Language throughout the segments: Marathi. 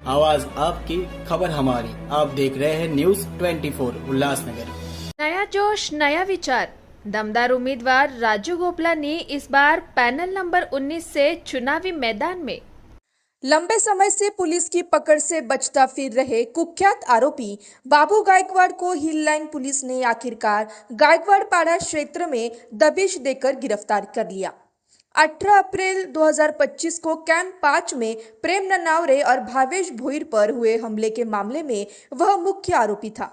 आवाज आपकी, खबर हमारी। आप देख रहे हैं न्यूज 24 उल्लासनगर। नया जोश नया विचार। दमदार उम्मीदवार राजू गोपला ने इस बार पैनल नंबर 19 से चुनावी मैदान में। लंबे समय से पुलिस की पकड़ से बचता फिर रहे कुख्यात आरोपी बाबू गायकवाड़ को हिल लाइन पुलिस ने आखिरकार गायकवाड़ पाड़ा क्षेत्र में दबिश देकर गिरफ्तार कर लिया। 18 अप्रैल 2025 को कैंप 5 में प्रेम ननावरे और भावेश भोईर पर हुए हमले के मामले में वह मुख्य आरोपी था।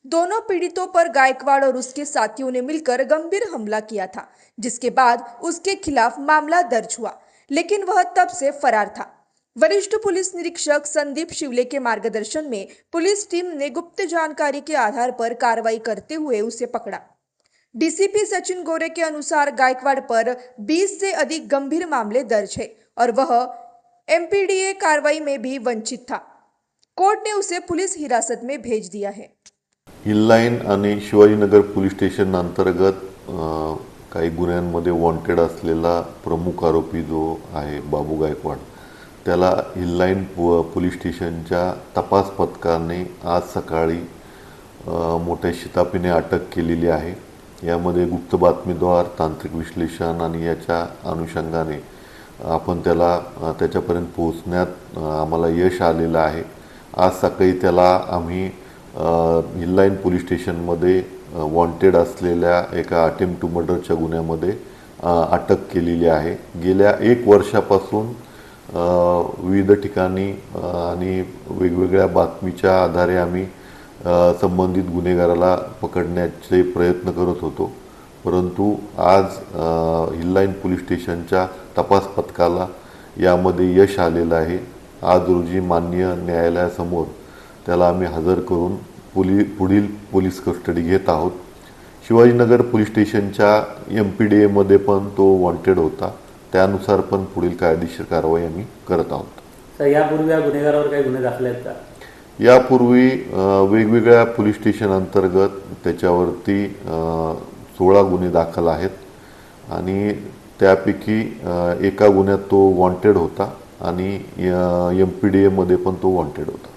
दोनों पीड़ितों पर गायकवाड़ और उसके साथियों ने मिलकर गंभीर हमला किया था, जिसके बाद उसके खिलाफ मामला दर्ज हुआ, लेकिन वह तब से फरार था। वरिष्ठ पुलिस निरीक्षक संदीप शिवले के मार्गदर्शन में पुलिस टीम ने गुप्त जानकारी के आधार पर कार्रवाई करते हुए उसे पकड़ा। डीसीपी सचिन गोरे के अनुसार गायकवाड़ पर 20 से अधिक गंभीर मामले दर्ज है और वह एमपीडीए कार्रवाई में भी वंचित था। कोर्ट ने उसे पुलिस हिरासत में भेज दिया है। हिल लाईन आणि शिवाजीनगर पोलीस स्टेशन अंतर्गत काही गुन्ह्यांमध्ये वॉन्टेड असलेला प्रमुख आरोपी जो आहे बाबू गायकवाड, त्याला हिल लाईन पोलीस स्टेशनच्या तपास पथकाने आज सकाळी मोठ्या शिताफीने अटक केलेली आहे। यामध्ये गुप्त बातमीद्वार, तांत्रिक विश्लेषण आणि याच्या अनुषंगाने आपण त्याला त्याच्यापर्यंत पोहोचण्यात आम्हाला यश आलेलं आहे। आज सकाळी त्याला आम्ही हिल लाईन पोलीस स्टेशनमध्ये वॉन्टेड असलेल्या एका अटेम्प्ट टू मर्डरच्या गुन्ह्यामध्ये अटक केलेली आहे। गेल्या 1 वर्षापासून विविध ठिकाणी आणि वेगवेगळ्या बातमीच्या आधारे आम्ही संबंधित गुन्हेगाराला पकडण्याचे प्रयत्न करत होतो, परंतु आज हिल लाईन पोलीस स्टेशनच्या तपास पथकाला यामध्ये यश आलेलं आहे। आज रोजी माननीय न्यायालयासमोर त्याला आम्ही हजर करून पुढील पोलीस कस्टडी घेत आहोत। शिवाजीनगर पोलीस स्टेशनच्या एमपीडीए मध्ये पण तो वॉन्टेड होता, त्यानुसार पण पुढील कायदेशीर कारवाई आम्ही करत आहोत। सर, यापूर्वी या गुन्हेगारावर काही गुन्हे दाखल आहेत का? यापूर्वी वेगवेगळ्या पोलीस स्टेशन अंतर्गत त्याच्यावरती 16 गुन्हे दाखल आहेत आणि त्यापैकी एका गुन्ह्यात तो वॉन्टेड होता आणि एमपीडीए मध्ये पण तो वॉन्टेड होता।